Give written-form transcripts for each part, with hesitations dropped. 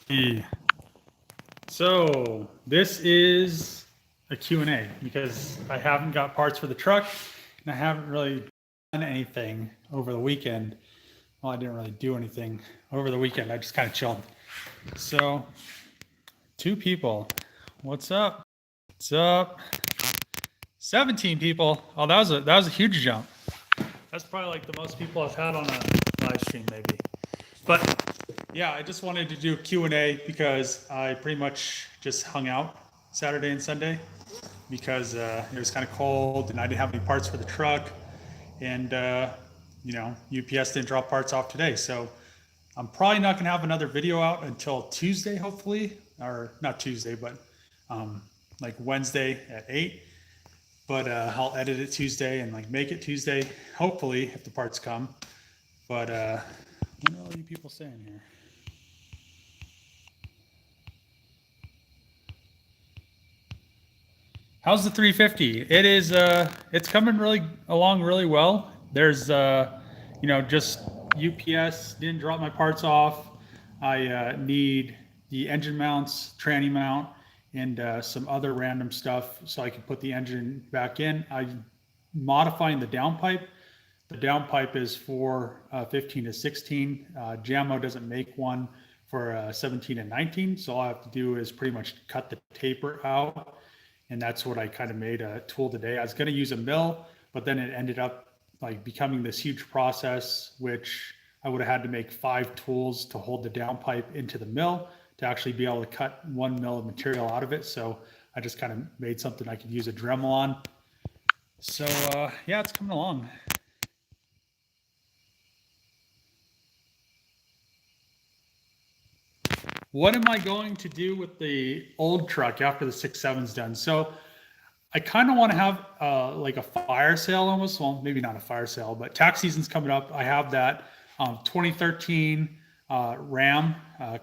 Hey. So this is a Q&A because I haven't got parts for the truck and I haven't really done anything over the weekend. Well, I didn't really do anything over the weekend. I just kind of chilled. So, two people. What's up? What's up? 17 people. Oh, that was a huge jump. That's probably like the most people I've had on a live stream, maybe. But yeah, I just wanted to do a Q&A because I pretty much just hung out Saturday and Sunday because it was kind of cold and I didn't have any parts for the truck. And, UPS didn't drop parts off today. So I'm probably not going to have another video out until Tuesday, hopefully. Or not Tuesday, but um, like Wednesday at 8. But I'll edit it Tuesday and like make it Tuesday, hopefully, if the parts come. But what are all you people saying here? How's the 350? It is it's coming really along really well. There's just UPS didn't drop my parts off. I need the engine mounts, tranny mount, and some other random stuff so I can put the engine back in. I'm modifying the downpipe. The downpipe is for 15 to 16. JAMO doesn't make one for 17 and 19, so all I have to do is pretty much cut the taper out, and that's what I kind of made a tool today. I was going to use a mill, but then it ended up like becoming this huge process, which I would have had to make 5 tools to hold the downpipe into the mill to actually be able to cut 1 mil of material out of it. So I just kind of made something I could use a Dremel on. So yeah, it's coming along. What am I going to do with the old truck after the 6.7's done? So I kind of want to have like a fire sale almost. Well, maybe not a fire sale, but tax season's coming up. I have that 2013 Ram,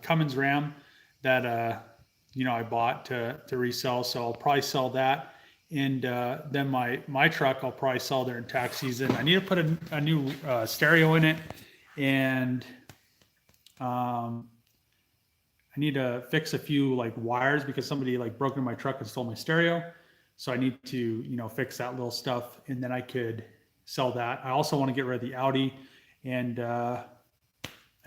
Cummins Ram that I bought to resell. So I'll probably sell that, and then my truck I'll probably sell during tax season. I need to put a new stereo in it, and I need to fix a few like wires because somebody like broke into my truck and stole my stereo. So I need to, fix that little stuff, and then I could sell that. I also want to get rid of the Audi, and I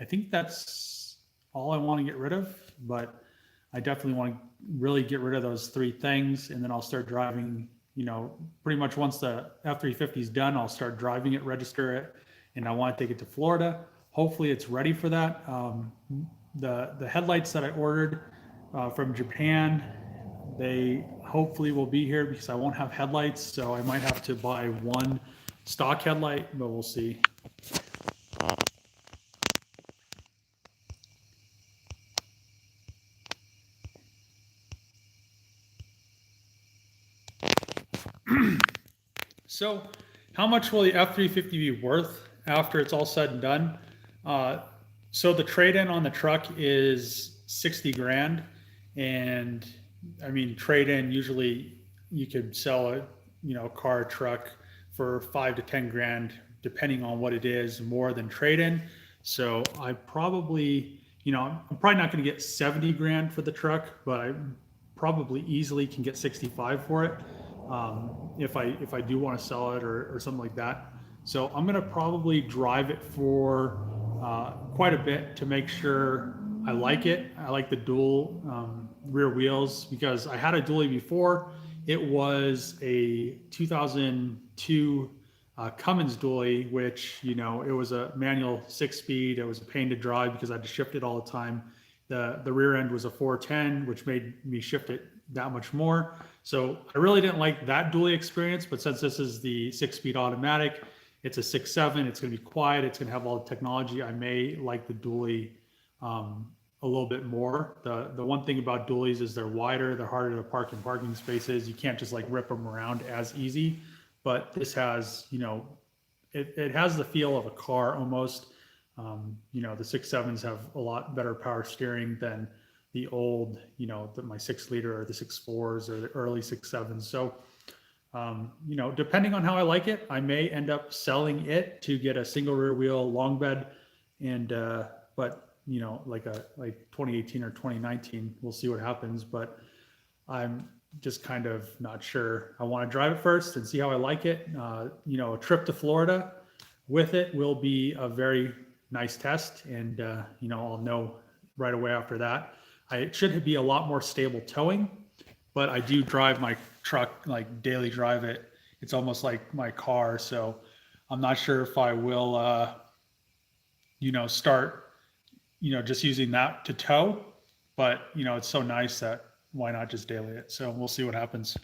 think that's all I want to get rid of. But I definitely want to really get rid of those 3 things, and then I'll start driving. Pretty much once the F350 is done, I'll start driving it, register it, and I want to take it to Florida. Hopefully, it's ready for that. The headlights that I ordered from Japan, they hopefully will be here because I won't have headlights, so I might have to buy 1 stock headlight, but we'll see. So how much will the F350 be worth after it's all said and done? So the trade-in on the truck is 60 grand. And I mean, trade-in, usually you could sell a car, truck for 5 to 10 grand, depending on what it is, more than trade-in. So I'm probably not going to get 70 grand for the truck, but I probably easily can get 65 for it. If I do want to sell it or something like that. So I'm going to probably drive it for quite a bit to make sure I like it. I like the dual rear wheels because I had a dually before. It was a 2002 Cummins dually, which it was a manual 6-speed. It was a pain to drive because I had to shift it all the time. The rear end was a 410, which made me shift it that much more. So I really didn't like that dually experience, but since this is the 6-speed automatic, it's a 6.7, it's going to be quiet, it's going to have all the technology. I may like the dually a little bit more. The one thing about dualies is they're wider, they're harder to park in parking spaces. You can't just like rip them around as easy, but this has, it has the feel of a car almost. The 6.7s have a lot better power steering than the old, my 6-liter or the 6.4s or the early 6.7s. So, depending on how I like it, I may end up selling it to get a single rear wheel long bed. And, but like 2018 or 2019. We'll see what happens, but I'm just kind of not sure. I want to drive it first and see how I like it. A trip to Florida with it will be a very nice test, and I'll know right away after that. It should be a lot more stable towing, but I do drive my truck, like daily drive it. It's almost like my car, so I'm not sure if I will, start, just using that to tow. But it's so nice that why not just daily it? So we'll see what happens.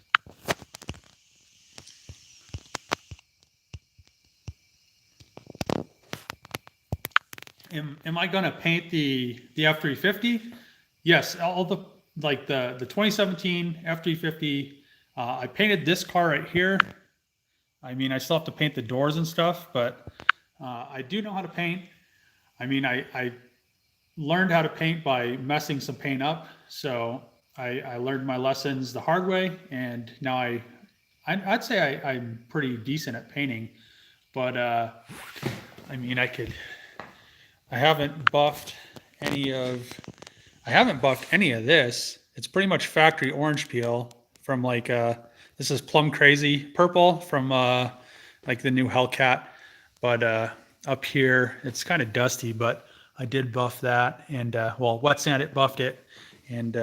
Am I going to paint the F350? Yes, all the 2017 F350. I painted this car right here. I mean, I still have to paint the doors and stuff, but I do know how to paint. I mean, I learned how to paint by messing some paint up. So I learned my lessons the hard way, and now I'd say I'm pretty decent at painting. But I mean, I haven't buffed any of this. It's pretty much factory orange peel from this is Plum Crazy purple from like the new Hellcat. But up here it's kind of dusty, but I did buff that, and wet sand it, buffed it, and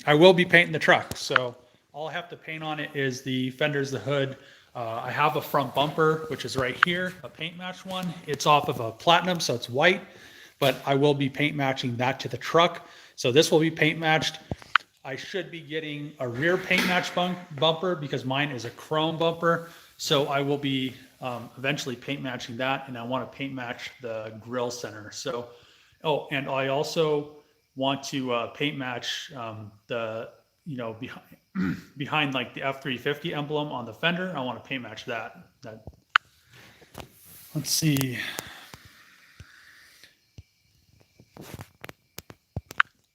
I will be painting the truck. So all I have to paint on it is the fenders, the hood. I have a front bumper, which is right here, a paint match one. It's off of a platinum, so it's white, but I will be paint matching that to the truck. So this will be paint matched. I should be getting a rear paint match bumper because mine is a chrome bumper. So I will be eventually paint matching that, and I want to paint match the grill center. So, and I also want to paint match the behind like the F350 emblem on the fender. I want to paint match that. Let's see.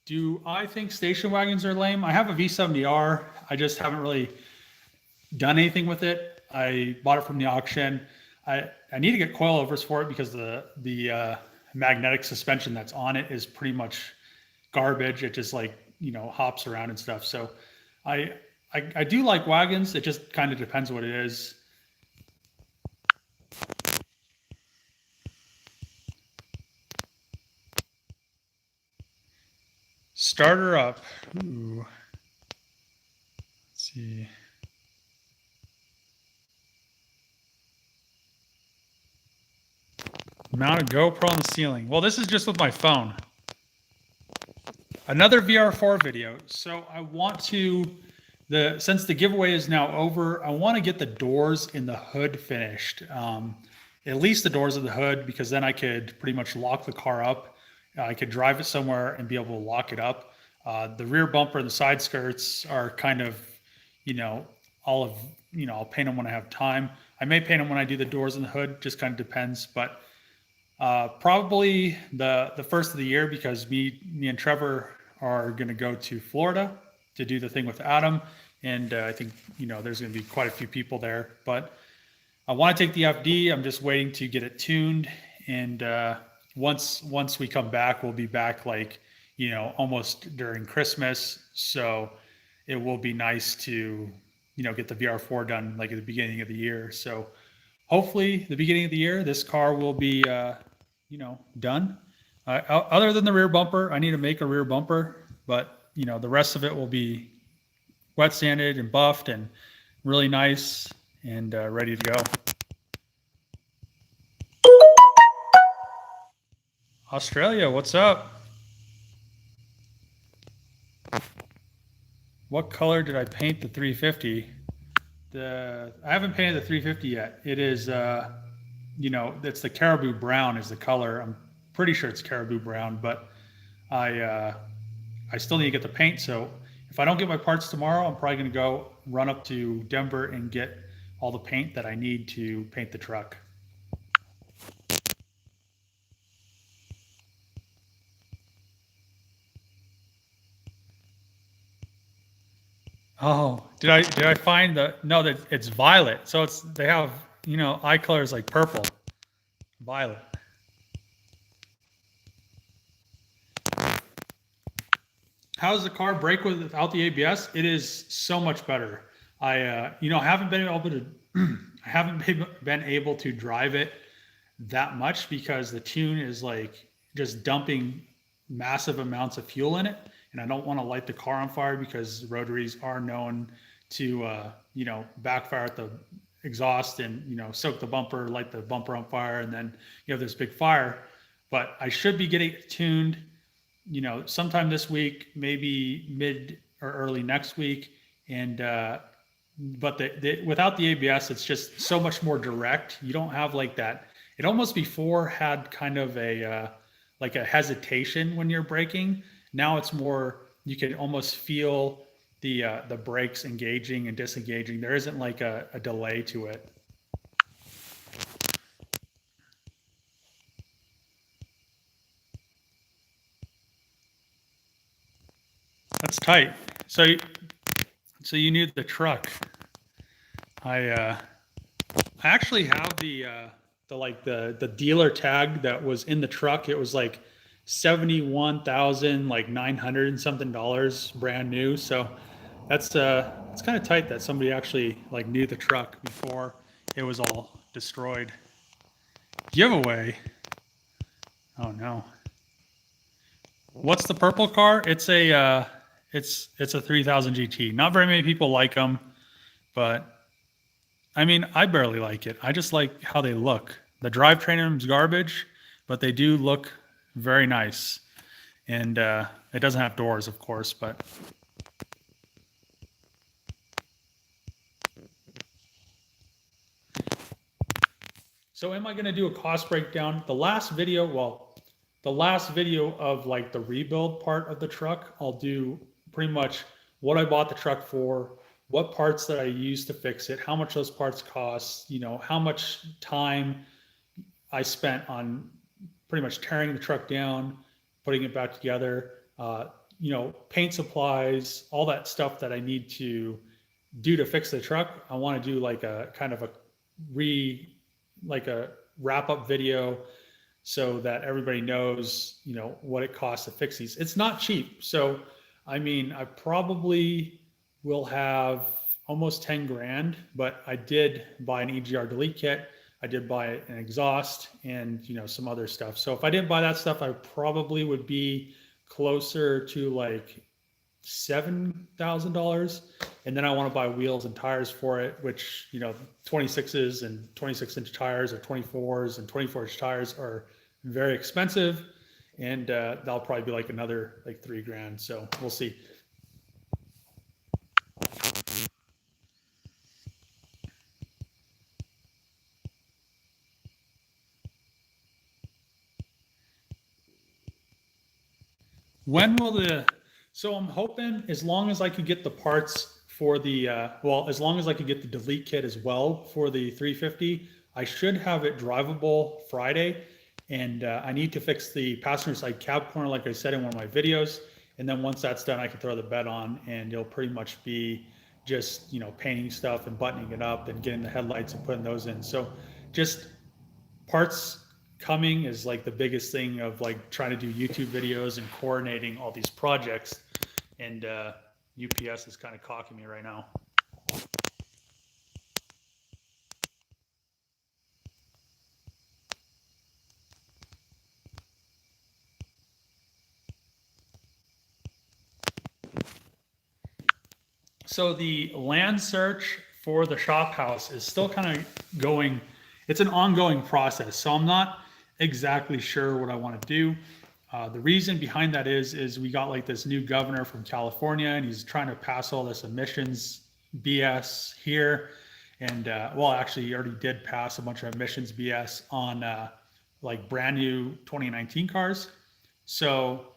Do I think station wagons are lame? I have a V70R. I just haven't really done anything with it. I bought it from the auction. I need to get coilovers for it because the magnetic suspension that's on it is pretty much garbage. It just hops around and stuff. So I do like wagons. It just kind of depends what it is. Starter up. Ooh. Let's see. Mount a GoPro on the ceiling. Well, this is just with my phone. Another VR4 video. So I want to, since the giveaway is now over, I want to get the doors in the hood finished. At least the doors of the hood, because then I could pretty much lock the car up. I could drive it somewhere and be able to lock it up. The rear bumper and the side skirts are kind of, I'll paint them when I have time. I may paint them when I do the doors and the hood, just kind of depends. But probably the first of the year, because me and Trevor are going to go to Florida to do the thing with Adam. And I think, there's going to be quite a few people there. But I want to take the FD. I'm just waiting to get it tuned. And once we come back, we'll be back almost during Christmas. So it will be nice to, get the VR4 done at the beginning of the year. So hopefully the beginning of the year, this car will be, done. Other than the rear bumper, I need to make a rear bumper, but the rest of it will be wet sanded and buffed and really nice and ready to go. Australia, what's up? What color did I paint the 350? I haven't painted the 350 yet. It is, it's the caribou brown is the color. I'm pretty sure it's caribou brown, but I still need to get the paint. So if I don't get my parts tomorrow, I'm probably going to go run up to Denver and get all the paint that I need to paint the truck. Oh, did I find no, that it's violet. So they have, eye colors like purple, violet. How's the car brake without the ABS? It is so much better. I haven't been able to, I haven't been able to drive it that much because the tune is like just dumping massive amounts of fuel in it, and I don't want to light the car on fire because rotaries are known to, backfire at the exhaust and soak the bumper, light the bumper on fire, and then you have this big fire. But I should be getting it tuned sometime this week, maybe mid or early next week. And but without the ABS, it's just so much more direct. You don't have like that. It almost before had kind of a like a hesitation when you're braking. Now it's more, you can almost feel the brakes engaging and disengaging. There isn't like a delay to it. That's tight. So you need the truck. I actually have the dealer tag that was in the truck. It was like 71,000 like 900 and something dollars brand new. So that's it's kind of tight that somebody actually like knew the truck before it was all destroyed. Giveaway. Oh no. What's the purple car? It's a 3000 GT. Not very many people like them, but I mean, I barely like it. I just like how they look. The drivetrain is garbage, but they do look very nice. And it doesn't have doors, of course, but so am I going to do a cost breakdown? The last video of like the rebuild part of the truck, I'll do pretty much what I bought the truck for, what parts that I used to fix it, how much those parts cost, how much time I spent on pretty much tearing the truck down, putting it back together, paint supplies, all that stuff that I need to do to fix the truck. I want to do like a kind of a wrap up video so that everybody knows, what it costs to fix these. It's not cheap. So, I mean, I probably will have almost 10 grand, but I did buy an EGR delete kit. I did buy an exhaust and, some other stuff. So if I didn't buy that stuff, I probably would be closer to like $7,000. And then I want to buy wheels and tires for it, which, 26s and 26-inch tires or 24s and 24-inch tires are very expensive. And that'll probably be like another like 3 grand. So we'll see. When will so I'm hoping as long as I could get the parts for as long as I could get the delete kit as well for the 350, I should have it drivable Friday. And I need to fix the passenger side cab corner, like I said in one of my videos. And then once that's done, I can throw the bed on and it'll pretty much be just, painting stuff and buttoning it up and getting the headlights and putting those in. So just parts coming is like the biggest thing of like trying to do YouTube videos and coordinating all these projects. And UPS is kind of cocking me right now. So the land search for the shop house is still kind of going. It's an ongoing process. So I'm not exactly sure what I want to do. The reason behind that is we got like this new governor from California, and he's trying to pass all this emissions BS here. And actually, he already did pass a bunch of emissions BS on like brand new 2019 cars. So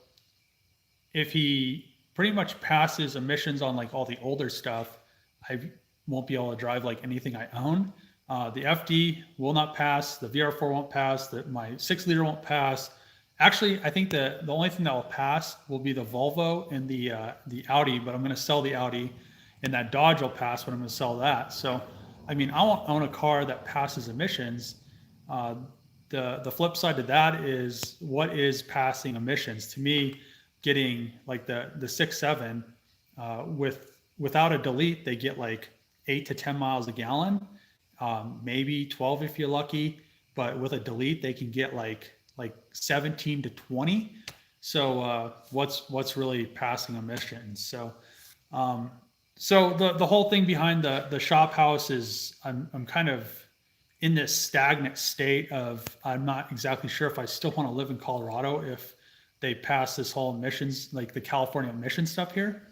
if he pretty much passes emissions on like all the older stuff, I won't be able to drive like anything I own. The FD will not pass. The VR4 won't pass. My 6-liter won't pass. Actually, I think the only thing that will pass will be the Volvo and the Audi, but I'm going to sell the Audi, and that Dodge will pass, but I'm going to sell that. So, I mean, I won't own a car that passes emissions. The flip side to that is what is passing emissions. To me, getting like the 6.7 without a delete, they get like 8 to 10 miles a gallon, maybe 12 if you're lucky. But with a delete, they can get like 17 to 20. So what's really passing emissions? So the whole thing behind the shop house is I'm kind of in this stagnant state of I'm not exactly sure if I still want to live in Colorado if they pass this whole emissions, like the California emission stuff here.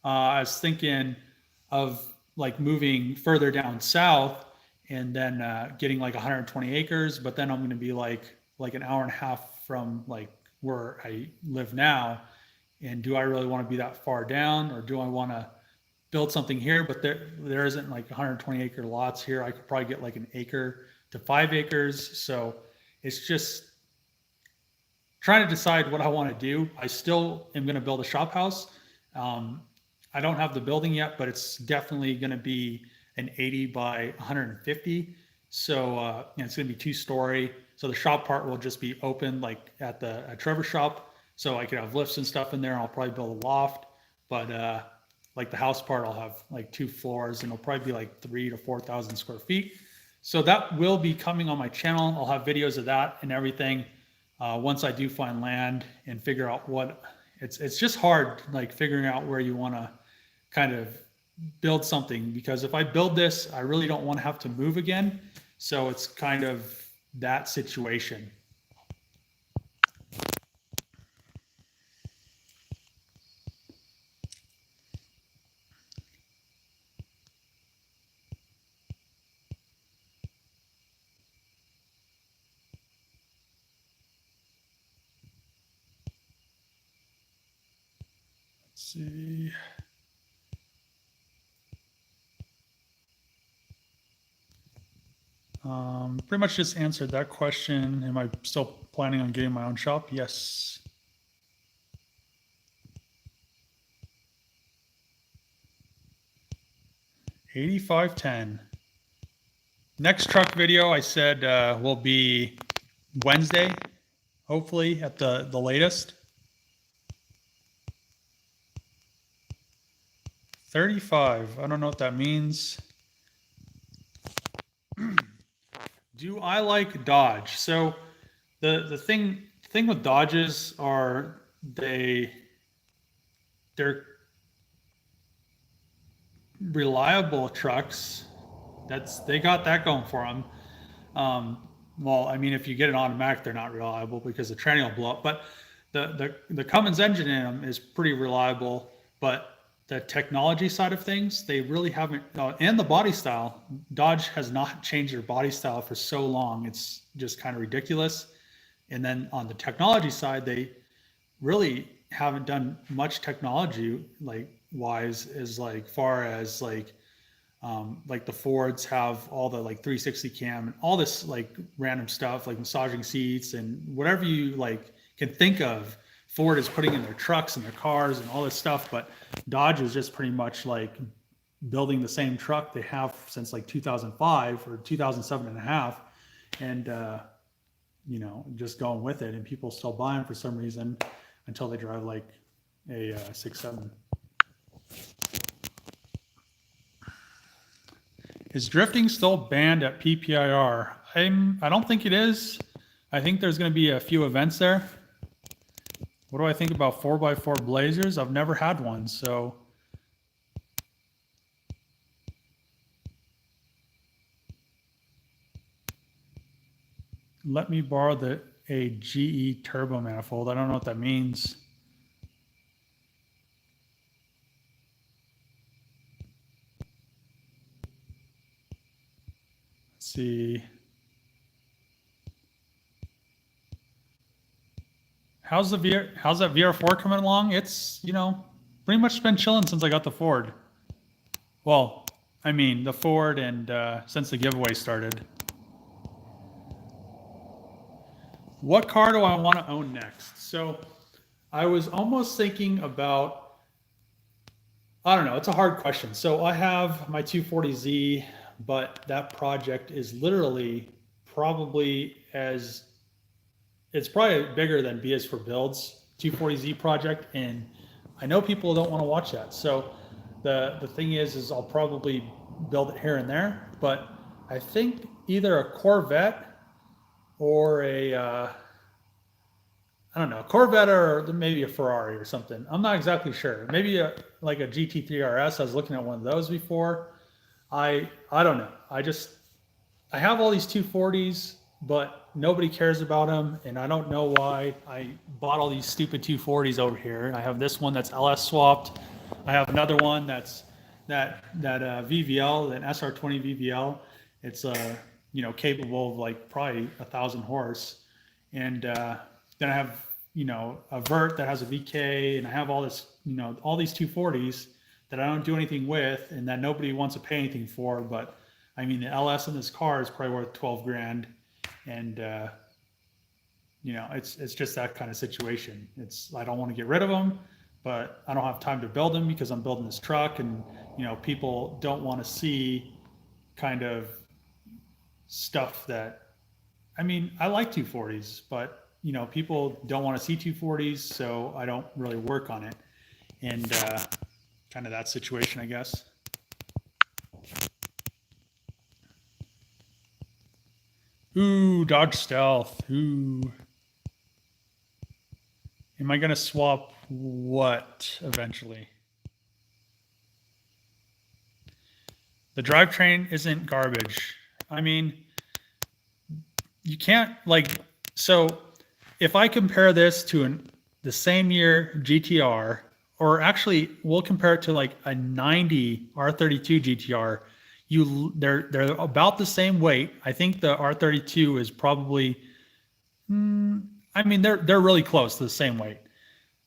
I was thinking of like moving further down south and then getting like 120 acres, but then I'm going to be like an hour and a half from like where I live now. And do I really want to be that far down, or do I want to build something here? But there isn't like 120 acre lots here. I could probably get like an acre to 5 acres. So it's just trying to decide what I want to do. I still am going to build a shop house. I don't have the building yet, but it's definitely going to be an 80 by 150. So it's going to be 2-story. So the shop part will just be open like at Trevor's shop. So I could have lifts and stuff in there. I'll probably build a loft, but like the house part, I'll have like 2 floors, and it'll probably be like 3,000 to 4,000 square feet. So that will be coming on my channel. I'll have videos of that and everything once I do find land and figure out what it's just hard, like figuring out where you want to kind of build something, because if I build this, I really don't want to have to move again. So it's kind of that situation. Let's see. Pretty much just answered that question. Am I still planning on getting my own shop? Yes. $85.10. Next truck video, I said will be Wednesday, hopefully at the latest. 35. I don't know what that means. Do I like Dodge? So the thing with Dodges are they're reliable trucks. They got that going for them. Well, I mean, if you get an automatic, they're not reliable because the tranny will blow up. But the Cummins engine in them is pretty reliable. But the technology side of things, they really haven't, and the body style, Dodge has not changed their body style for so long. It's just kind of ridiculous. And then on the technology side, they really haven't done much technology like wise as like far as like the Fords have all the like 360 cam and all this like random stuff like massaging seats and whatever you like can think of. Ford is putting in their trucks and their cars and all this stuff, but Dodge is just pretty much like building the same truck they have since like 2005 or 2007 and a half, and just going with it, and people still buy them for some reason until they drive like a 6.7. Is drifting still banned at PPIR? I don't think it is. I think there's going to be a few events there. What do I think about 4x4 Blazers? I've never had one, so. Let me borrow a GE turbo manifold. I don't know what that means. Let's see. How's that VR4 coming along? It's, pretty much been chilling since I got the Ford. Well, I mean, the Ford and since the giveaway started. What car do I want to own next? So I was almost thinking about, I don't know, it's a hard question. So I have my 240Z, but that project is literally probably it's probably bigger than B is for Builds. 240Z project, and I know people don't want to watch that. So the thing is I'll probably build it here and there, but I think either a Corvette or I don't know, a Corvette or maybe a Ferrari or something. I'm not exactly sure. Maybe like a GT3 RS. I was looking at one of those before. I don't know. I have all these 240s, but nobody cares about them, and I don't know why. I bought all these stupid 240s over here. I have this one that's LS swapped. I have another one that's that VVL, an SR20 VVL. It's capable of like probably 1,000 horse, and then I have a vert that has a VK, and I have all this all these 240s that I don't do anything with, and that nobody wants to pay anything for. But I mean, the LS in this car is probably worth 12 grand, and it's just that kind of situation. I don't want to get rid of them, but I don't have time to build them because I'm building this truck, and people don't want to see kind of stuff that, I mean, I like 240s, but people don't want to see 240s, so I don't really work on it, and kind of that situation, I guess. Ooh, Dodge Stealth. Ooh. Am I going to swap what eventually? The drivetrain isn't garbage. I mean, you can't so if I compare this to the same year GTR, or actually we'll compare it to like a 90 R32 GTR, they're about the same weight. I think the R32 is probably, I mean, they're really close to the same weight.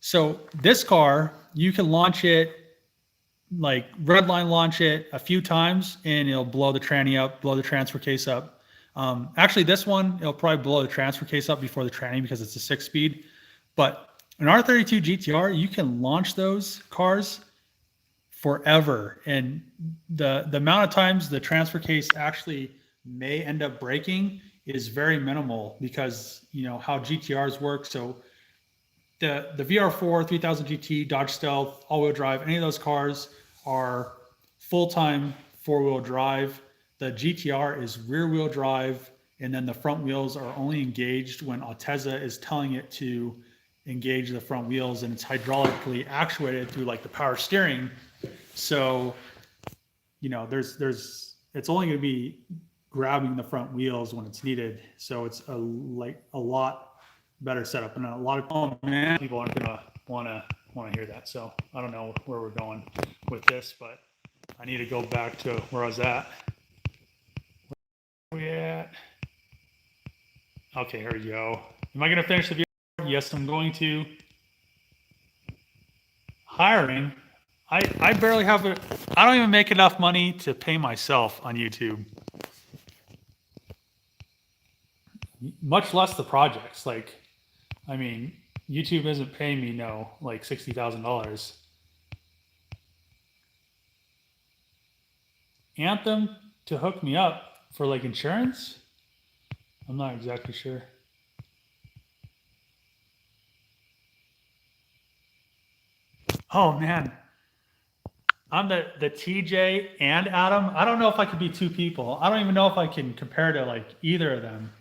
So this car, you can launch it, like redline launch it a few times, and it'll blow the tranny up, blow the transfer case up. Actually, this one, it'll probably blow the transfer case up before the tranny because it's a 6-speed. But an R32 GTR, you can launch those cars forever. And the amount of times the transfer case actually may end up breaking is very minimal because, how GTRs work. So the VR4, 3000 GT, Dodge Stealth, all-wheel drive, any of those cars are full-time four-wheel drive. The GTR is rear-wheel drive, and then the front wheels are only engaged when Altezza is telling it to engage the front wheels, and it's hydraulically actuated through like the power steering. So, it's only going to be grabbing the front wheels when it's needed. So it's a lot better setup, and a lot of people aren't going to want to hear that. So I don't know where we're going with this, but I need to go back to where I was at. Where are we at? Okay, here we go. Am I going to finish the video? Yes, I'm going to. Hiring. I barely have it. I don't even make enough money to pay myself on YouTube. Much less the projects. I mean, YouTube isn't paying me like $60,000. Anthem to hook me up for like insurance? I'm not exactly sure. Oh man, I'm the TJ and Adam. I don't know if I could be two people. I don't even know if I can compare to like either of them,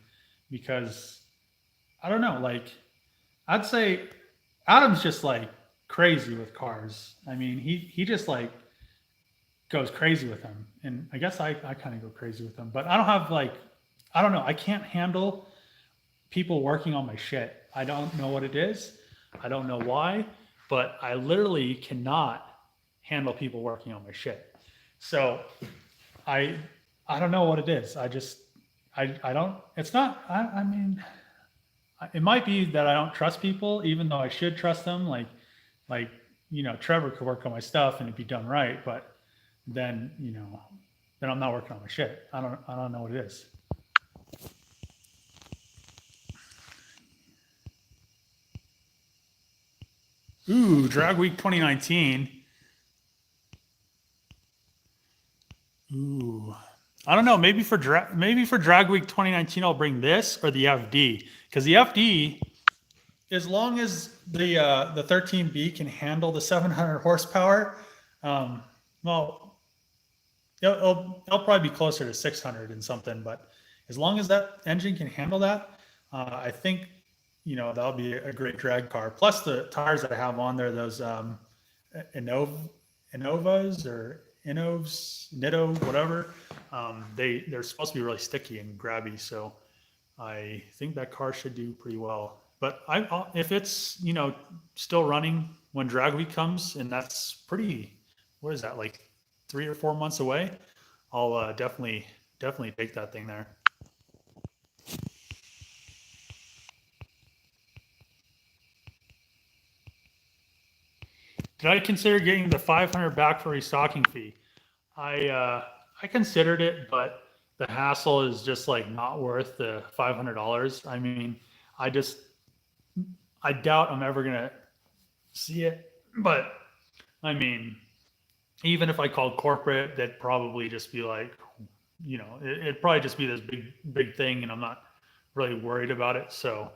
because I don't know. Like, I'd say Adam's just like crazy with cars. I mean, he just like goes crazy with them, and I guess I kind of go crazy with them. But I don't have I don't know. I can't handle people working on my shit. I don't know what it is. I don't know why, but I literally cannot handle people working on my shit. So I don't know what it is. I don't, it's not, I mean, it might be that I don't trust people, even though I should trust them. Trevor could work on my stuff and it'd be done right. But then, then I'm not working on my shit. I don't know what it is. Ooh, Drag Week 2019. Ooh, I don't know. Maybe for Drag Week 2019, I'll bring this or the FD, because the FD as long as the 13B can handle the 700 horsepower, um, well, it'll probably be closer to 600 and something. But as long as that engine can handle that, I think that'll be a great drag car. Plus the tires that I have on there, those Innovas or Innovs, Nitto, whatever. They're supposed to be really sticky and grabby, so I think that car should do pretty well. But if it's still running when drag week comes, and that's pretty, what is that, like 3 or 4 months away? I'll definitely take that thing there. Did I consider getting the 500 back for restocking fee? I considered it, but the hassle is just like not worth the $500. I mean, I just I doubt I'm ever gonna see it. But I mean, even if I called corporate, they'd probably just be like, it'd probably just be this big thing, and I'm not really worried about it. So,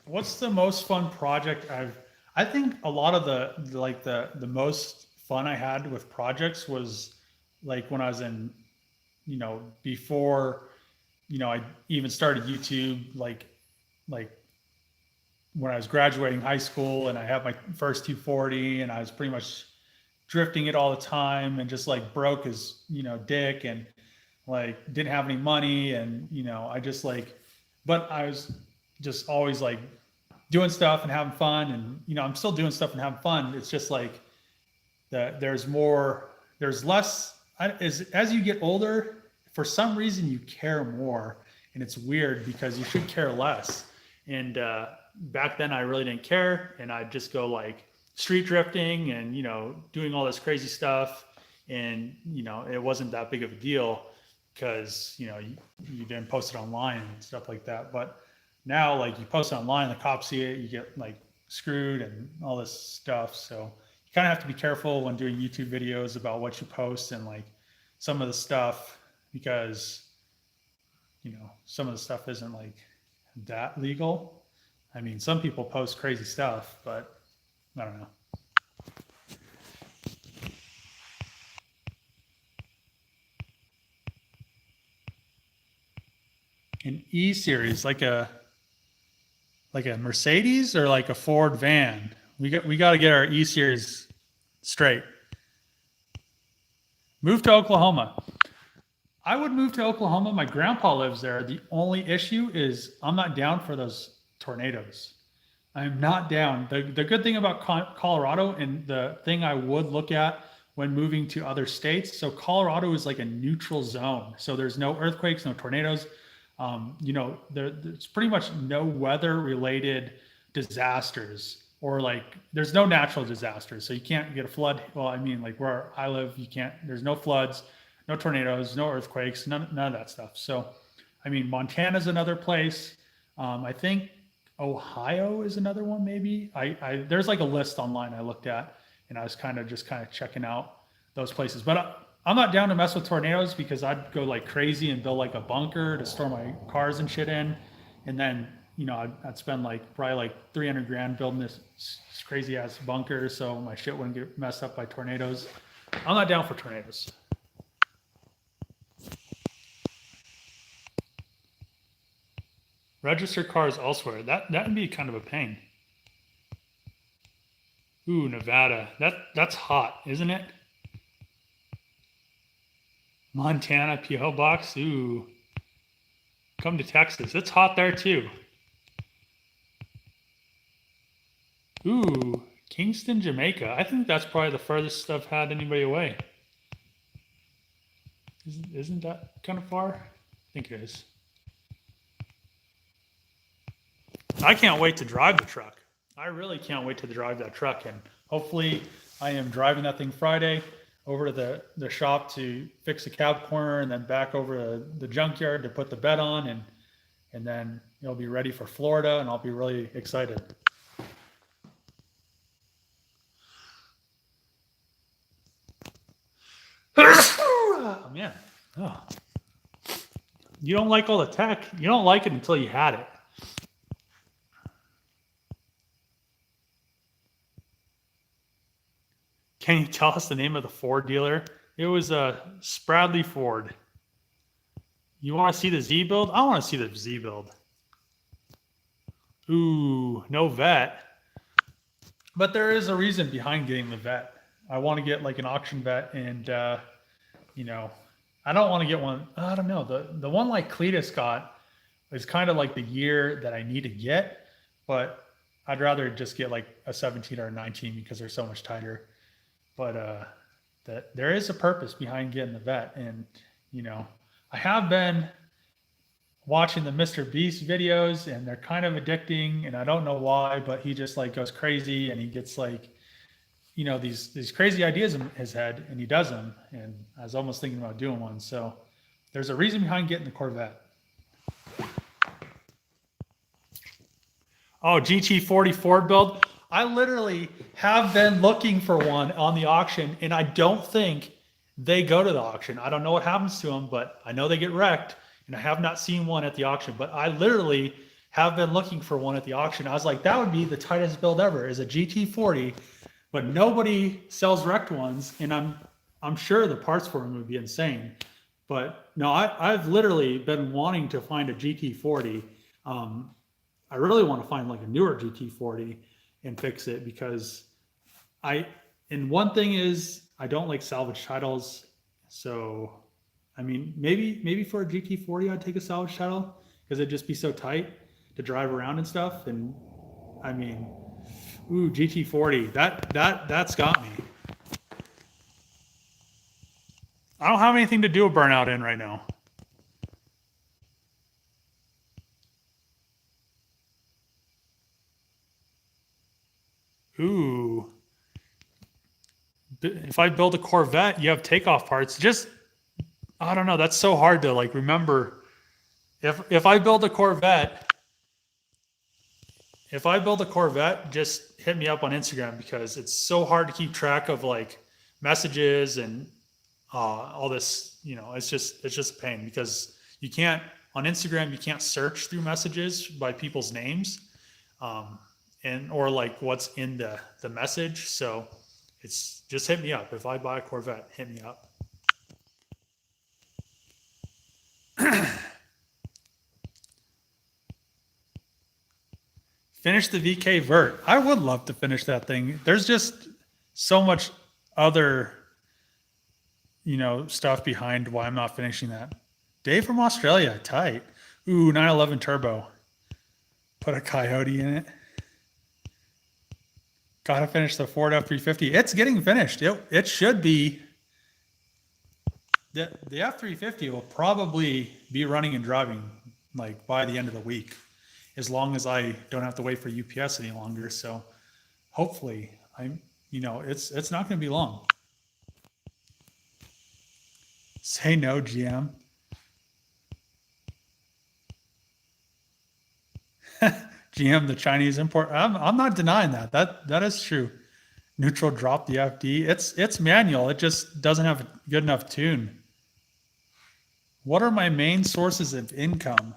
what's the most fun project I think a lot of the most fun I had with projects was like when I was in, before, I even started YouTube, like when I was graduating high school and I had my first 240 and I was pretty much drifting it all the time and just like broke as, dick, and like didn't have any money, and I just like, but I was just always like doing stuff and having fun, and I'm still doing stuff and having fun. It's just like there's less as you get older. For some reason you care more, and it's weird because you should care less. And back then I really didn't care, and I'd just go like street drifting and doing all this crazy stuff, and it wasn't that big of a deal because you didn't post it online and stuff like that. But now, like, you post it online, the cops see it, you get like screwed and all this stuff. So you kind of have to be careful when doing YouTube videos about what you post and like some of the stuff, because some of the stuff isn't like that legal. I mean, some people post crazy stuff, but I don't know. An E series, like a Mercedes or like a Ford van. We got to get our E series straight. Move to Oklahoma. I would move to Oklahoma. My grandpa lives there. The only issue is I'm not down for those tornadoes. I'm not down. The good thing about Colorado, and the thing I would look at when moving to other states, so Colorado is like a neutral zone. So there's no earthquakes, no tornadoes. There's pretty much no weather related disasters, or like there's no natural disasters. So you can't get a flood. Well, I mean, like where I live, you can't, there's no floods, no tornadoes, no earthquakes, none of that stuff. So, I mean, Montana's another place. I think Ohio is another one, maybe. There's like a list online I looked at, and I was kind of checking out those places. But I'm not down to mess with tornadoes because I'd go like crazy and build like a bunker to store my cars and shit in, and then I'd spend like probably like 300 grand building this crazy ass bunker so my shit wouldn't get messed up by tornadoes. I'm not down for tornadoes. Register cars elsewhere. That'd be kind of a pain. Ooh, Nevada. That's hot, isn't it? Montana PO box. Ooh. Come to Texas. It's hot there too. Ooh, Kingston, Jamaica. I think that's probably the furthest I've had anybody away. Isn't that kind of far? I think it is. I can't wait to drive the truck. I really can't wait to drive that truck, and hopefully I am driving that thing Friday over to the shop to fix the cab corner, and then back over to the junkyard to put the bed on, and then it'll be ready for Florida, and I'll be really excited. Oh man, Oh. You don't like all the tech. You don't like it until you had it. Can you tell us the name of the Ford dealer? It was Spradley Ford. You want to see the Z build? I want to see the Z build. Ooh, no vet. But there is a reason behind getting the vet. I want to get like an auction vet, and you know, I don't want to get one. I don't know. The one like Cletus got is kind of like the year that I need to get, but I'd rather just get like a 17 or a 19 because they're so much tighter. But that there is a purpose behind getting the vet, and you know, I have been watching the Mr. Beast videos, and they're kind of addicting, and I don't know why, but he just like goes crazy, and he gets like, you know, these crazy ideas in his head, and he does them. And I was almost thinking about doing one. So there's a reason behind getting the Corvette. Oh, GT40 Ford build. I literally have been looking for one on the auction, and I don't think they go to the auction. I don't know what happens to them, but I know they get wrecked, and I have not seen one at the auction. But I literally have been looking for one at the auction. I was like, that would be the tightest build ever, is a GT40, but nobody sells wrecked ones, and I'm sure the parts for them would be insane. But no, I've literally been wanting to find a GT40. I really want to find like a newer GT40 and fix it, because and one thing is I don't like salvage titles. So, I mean, maybe for a GT40, I'd take a salvage title because it'd just be so tight to drive around and stuff. And I mean, ooh, GT40, that's got me. I don't have anything to do a burnout in right now. Ooh. If I build a Corvette, you have takeoff parts. Just, I don't know. That's so hard to like remember. If I build a Corvette, just hit me up on Instagram, because it's so hard to keep track of like messages and all this. You know, it's just a pain, because you can't on Instagram, you can't search through messages by people's names, and or like what's in the message. So it's just hit me up. If I buy a Corvette, hit me up. Finish the VK Vert. I would love to finish that thing. There's just so much other, you know, stuff behind why I'm not finishing that. Dave from Australia, tight. Ooh, 911 turbo. Put a Coyote in it. Gotta finish the Ford F350. It's getting finished. It should be. The F350 will probably be running and driving like by the end of the week, as long as I don't have to wait for UPS any longer. So hopefully it's not going to be long. Say no, GM. GM, the Chinese import. I'm not denying that. That is true. Neutral drop the FD. It's manual. It just doesn't have a good enough tune. What are my main sources of income?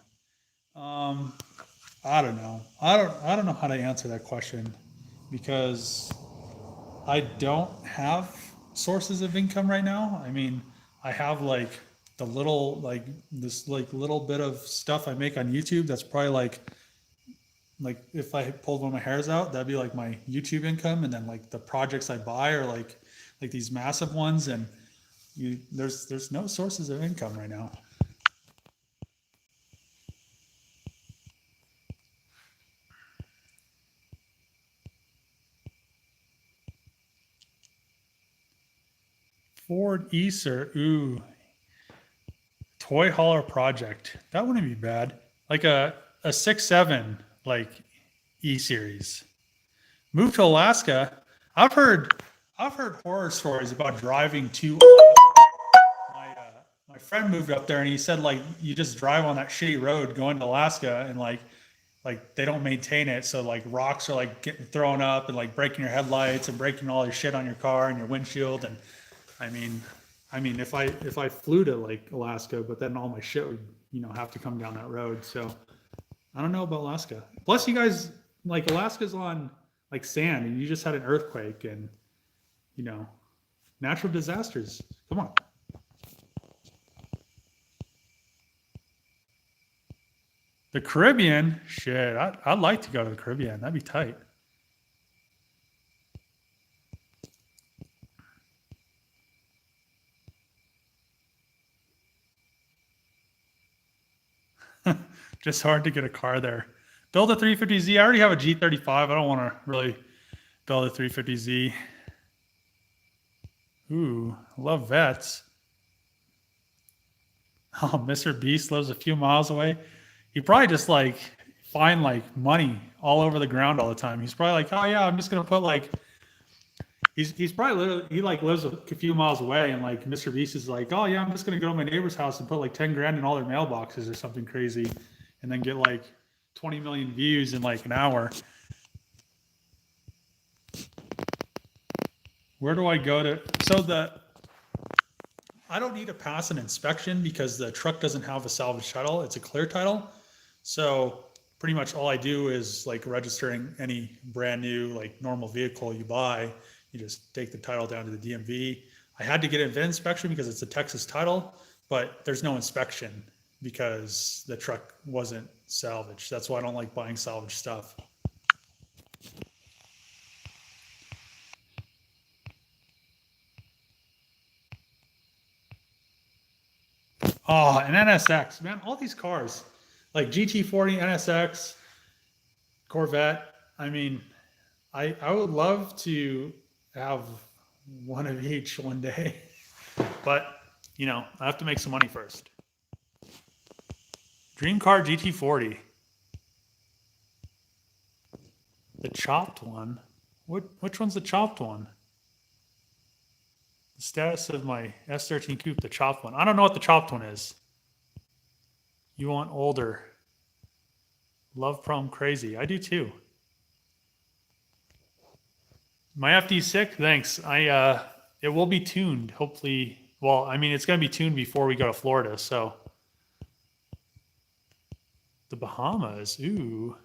I don't know. I don't know how to answer that question, because I don't have sources of income right now. I mean, I have like the little like this like little bit of stuff I make on YouTube. That's probably like if I pulled one of my hairs out, that'd be like my YouTube income. And then like the projects I buy are like these massive ones, and there's no sources of income right now. Ford Easer, ooh, toy hauler project. That wouldn't be bad. Like a 6.7 like E series. Move to Alaska. I've heard horror stories about driving to Alaska. My friend moved up there, and he said like you just drive on that shitty road going to Alaska, and like they don't maintain it, so like rocks are like getting thrown up and like breaking your headlights and breaking all your shit on your car and your windshield. And I mean, I mean, if I flew to like Alaska, but then all my shit would, have to come down that road. So I don't know about Alaska. Plus, you guys, like, Alaska's on like sand, and you just had an earthquake, and you know, natural disasters. Come on. The Caribbean, shit. I'd like to go to the Caribbean. That'd be tight. Just hard to get a car there. Build a 350Z. I already have a G35. I don't want to really build a 350Z. Ooh, love vets. Oh, Mr. Beast lives a few miles away. He probably just like find like money all over the ground all the time. He's probably like, oh yeah, I'm just gonna put like he's probably literally, he like lives a few miles away, and like Mr. Beast is like, oh yeah, I'm just gonna go to my neighbor's house and put like 10 grand in all their mailboxes or something crazy, and then get like 20 million views in like an hour. Where do I go to? So I don't need to pass an inspection because the truck doesn't have a salvage title. It's a clear title. So pretty much all I do is like registering any brand new, like normal vehicle you buy. You just take the title down to the DMV. I had to get an VIN inspection because it's a Texas title, but there's no inspection because the truck wasn't salvaged. That's why I don't like buying salvage stuff. Oh, an NSX, man, all these cars, like GT40, NSX, Corvette. I mean, I would love to have one of each one day, but I have to make some money first. Dream car GT40, the chopped one. Which one's the chopped one? The status of my S13 coupe, the chopped one. I don't know what the chopped one is. You want older? Love prom crazy. I do too. My FD6, thanks. It will be tuned, hopefully. Well, I mean, it's going to be tuned before we go to Florida, so. The Bahamas, ooh.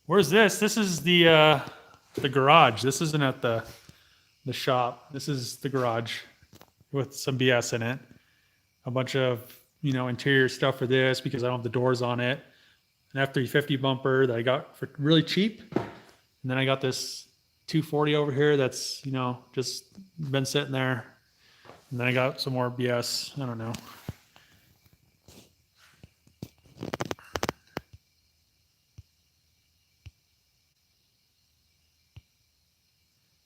Where's this? This is the garage. This isn't at the shop. This is the garage with some BS in it. A bunch of, interior stuff for this because I don't have the doors on it. An F350 bumper that I got for really cheap. And then I got this 240 over here that's, just been sitting there. And then I got some more BS. I don't know.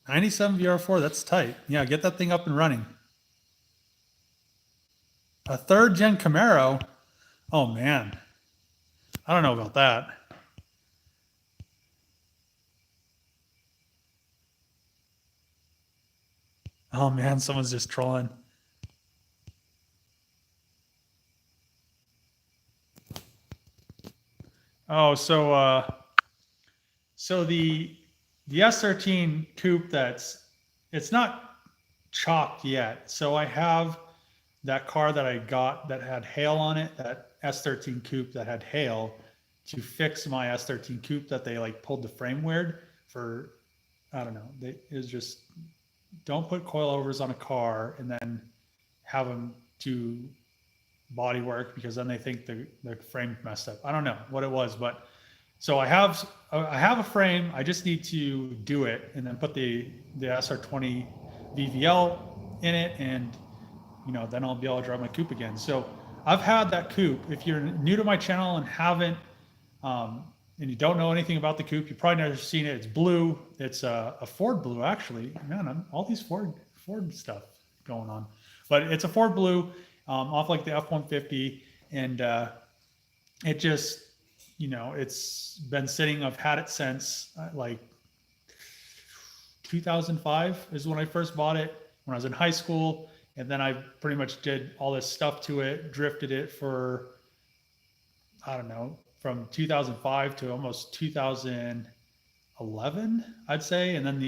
'97 VR4, that's tight. Yeah, get that thing up and running. A third gen Camaro. Oh man, I don't know about that. Oh man, someone's just trolling. Oh, so the S13 coupe it's not chalked yet. So I have that car that I got that had hail on it, that S13 coupe that had hail, to fix my S13 coupe that they like pulled the frame weird for. I don't know. It was just, don't put coilovers on a car and then have them do body work because then they think the frame messed up. I don't know what it was, but so I have a frame. I just need to do it and then put the SR20 VVL in it, and then I'll be able to drive my coupe again. So I've had that coupe. If you're new to my channel and haven't and you don't know anything about the coupe, you probably never seen it. It's blue. It's a Ford blue, actually. Man, all these Ford stuff going on, but it's a Ford blue off like the F-150, and it just, it's been sitting. I've had it since like 2005 is when I first bought it, when I was in high school, and then I pretty much did all this stuff to it, drifted it for, I don't know, from 2005 to almost 2011, I'd say. And then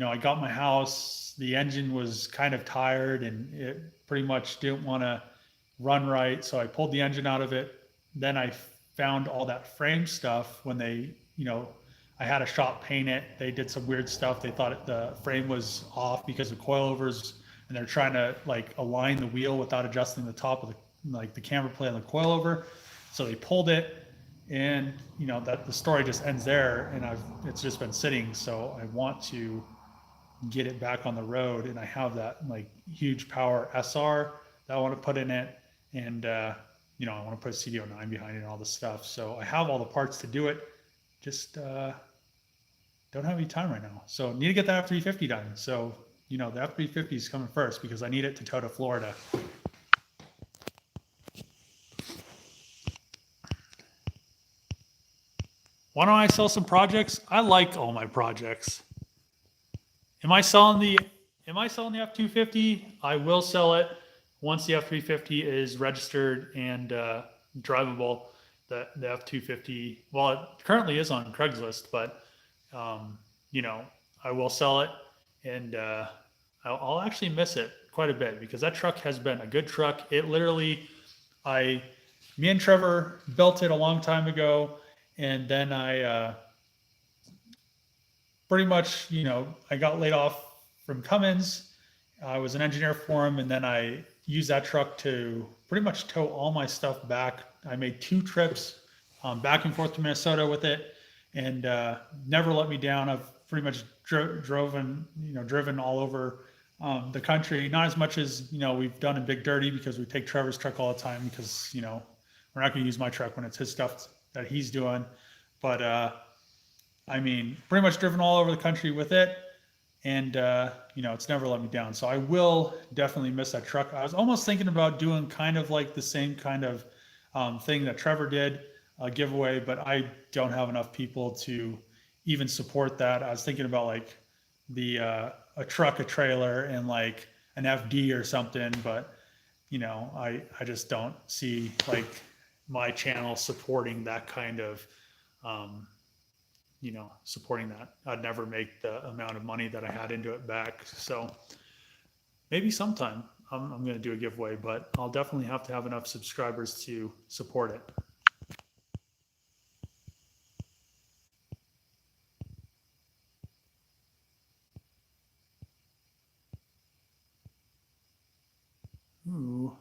I got my house, the engine was kind of tired and it pretty much didn't want to run right. So I pulled the engine out of it. Then I found all that frame stuff when I had a shop paint it. They did some weird stuff. They thought the frame was off because of coilovers, and they're trying to like align the wheel without adjusting the top of the camber plate on the coilover. So they pulled it, and that the story just ends there. And it's just been sitting. So I want to get it back on the road, and I have that like huge power SR that I want to put in it, and I want to put a CDO9 behind it and all this stuff. So I have all the parts to do it, just don't have any time right now. So need to get the F350 done. So the F350 is coming first because I need it to tow to Florida. Why don't I sell some projects? I like all my projects. Am I selling the F250? I will sell it once the F350 is registered and drivable. The F250, well, it currently is on Craigslist, but I will sell it, and I'll actually miss it quite a bit because that truck has been a good truck. It literally, me and Trevor built it a long time ago, and then I pretty much, I got laid off from Cummins. I was an engineer for him, and then I used that truck to pretty much tow all my stuff back. I made 2 trips back and forth to Minnesota with it, and never let me down. I've pretty much driven all over the country. Not as much as we've done in Big Dirty, because we take Trevor's truck all the time, because we're not going to use my truck when it's his stuff that he's doing. But pretty much driven all over the country with it, and it's never let me down. So I will definitely miss that truck. I was almost thinking about doing kind of like the same kind of thing that Trevor did, a giveaway, but I don't have enough people to even support that. I was thinking about like a truck, a trailer, and like an FD or something, but I just don't see like my channel supporting that kind of supporting that. I'd never make the amount of money that I had into it back. So maybe sometime I'm going to do a giveaway, but I'll definitely have to have enough subscribers to support it. Ooh.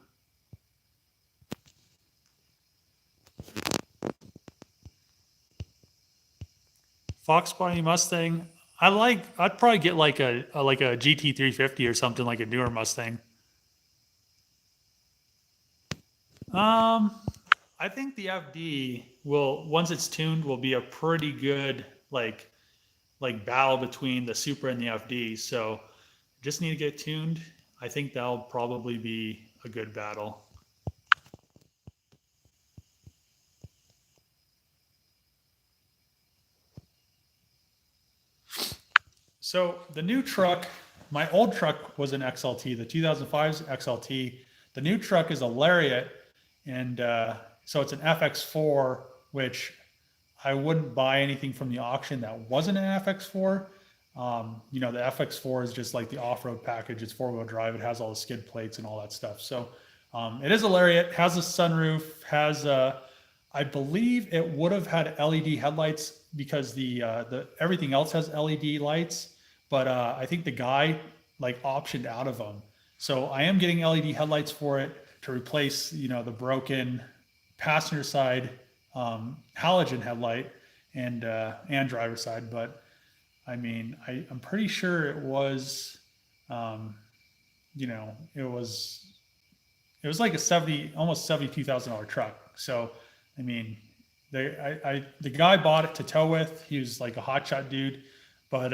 Fox body Mustang. I'd probably get like a GT350 or something, like a newer Mustang. I think the FD will, once it's tuned, will be a pretty good like battle between the Supra and the FD. So just need to get tuned. I think that'll probably be a good battle. So the new truck, my old truck was an XLT, the 2005's XLT. The new truck is a Lariat, and so it's an FX4, which I wouldn't buy anything from the auction that wasn't an FX4. The FX4 is just like the off-road package. It's 4-wheel drive. It has all the skid plates and all that stuff. So it is a Lariat, has a sunroof, has I believe it would have had LED headlights because the everything else has LED lights, but I think the guy like optioned out of them. So I am getting LED headlights for it to replace the broken passenger side halogen headlight and driver side. But I'm pretty sure it was it was like a almost $72,000 truck. So the guy bought it to tow with. He was like a hotshot dude, but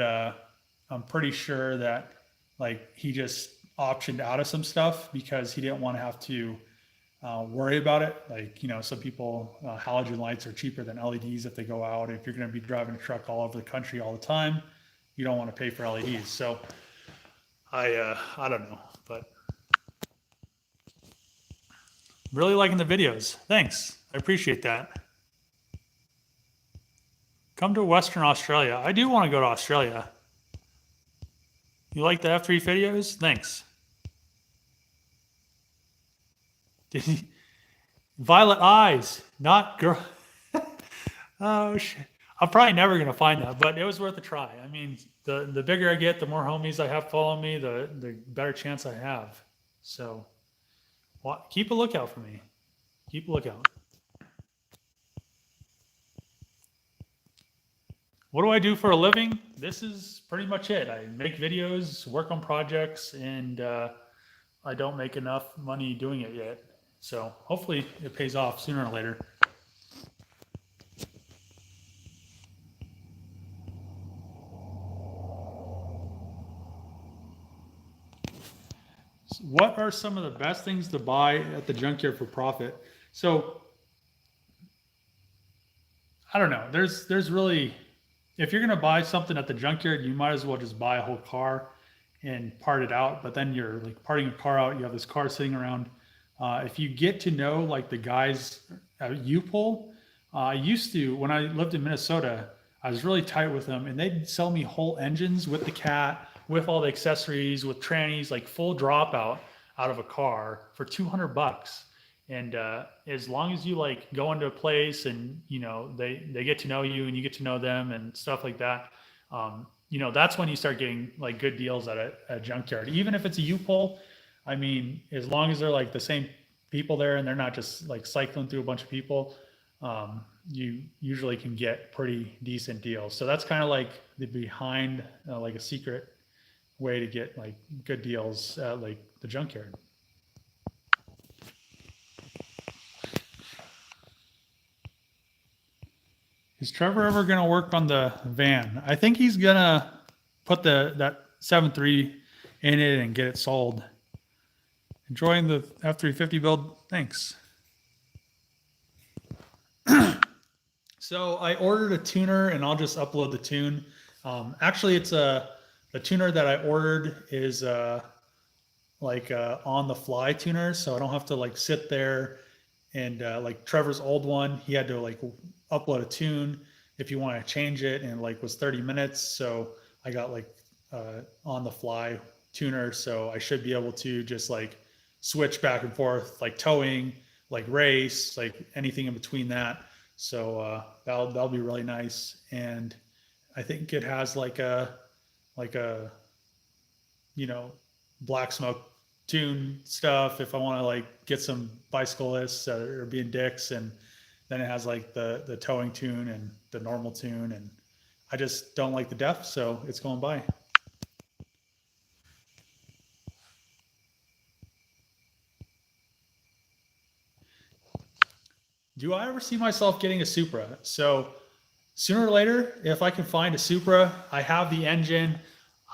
I'm pretty sure that like he just optioned out of some stuff because he didn't want to have to worry about it. Like, some people, halogen lights are cheaper than LEDs if they go out. If you're going to be driving a truck all over the country all the time, you don't want to pay for LEDs. So I don't know, but really liking the videos. Thanks. I appreciate that. Come to Western Australia. I do want to go to Australia. You like the F3 videos? Thanks. Violet eyes, not girl. Oh shit. I'm probably never gonna find that, but it was worth a try. I mean, the bigger I get, the more homies I have following me, the better chance I have. So, keep a lookout for me. Keep a lookout. What do I do for a living? This is pretty much it. I make videos, work on projects, and I don't make enough money doing it yet. So hopefully it pays off sooner or later. What are some of the best things to buy at the junkyard for profit? So I don't know. There's really, if you're gonna buy something at the junkyard, you might as well just buy a whole car and part it out. But then you're like parting a car out. You have this car sitting around. If you get to know like the guys at U-Pull, I used to when I lived in Minnesota. I was really tight with them, and they'd sell me whole engines with the cat, with all the accessories, with trannies, like full dropout out of a car for $200. And as long as you like go into a place and they get to know you and you get to know them and stuff like that, that's when you start getting like good deals at a junkyard. Even if it's a U-Pull, I mean, as long as they're like the same people there and they're not just like cycling through a bunch of people, you usually can get pretty decent deals. So that's kind of like the behind like a secret way to get like good deals at like the junkyard. Is Trevor ever going to work on the van? I think he's going to put that 7.3 in it and get it sold. Enjoying the F350 build? Thanks. So I ordered a tuner and I'll just upload the tune. Actually, it's the tuner that I ordered is like on the fly tuner. So I don't have to like sit there and like Trevor's old one, he had to like upload a tune if you want to change it, and like was 30 minutes. So I got like on the fly tuner, so I should be able to just like switch back and forth, like towing, like race, like anything in between that. So that'll be really nice. And I think it has like a black smoke tune stuff if I want to like get some bicyclists that are being dicks, and then it has like the towing tune and the normal tune, and I just don't like the depth, so it's going by. Do I ever see myself getting a Supra? So sooner or later, if I can find a Supra, I have the engine.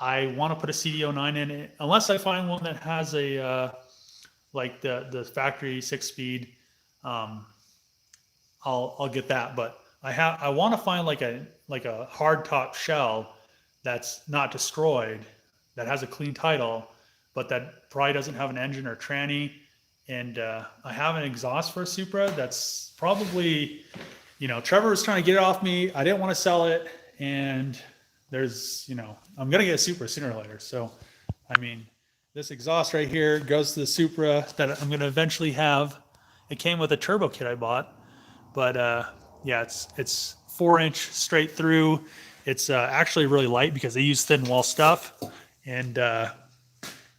I want to put a CD09 in it, unless I find one that has a like the factory 6-speed. Um, I'll get that, but I want to find like a hard top shell that's not destroyed, that has a clean title, but that probably doesn't have an engine or tranny. And I have an exhaust for a Supra that's probably, Trevor was trying to get it off me. I didn't want to sell it, and there's, I'm gonna get a Supra sooner or later. So, I mean, this exhaust right here goes to the Supra that I'm gonna eventually have. It came with a turbo kit I bought, but yeah, it's 4-inch straight through. It's actually really light because they use thin wall stuff, and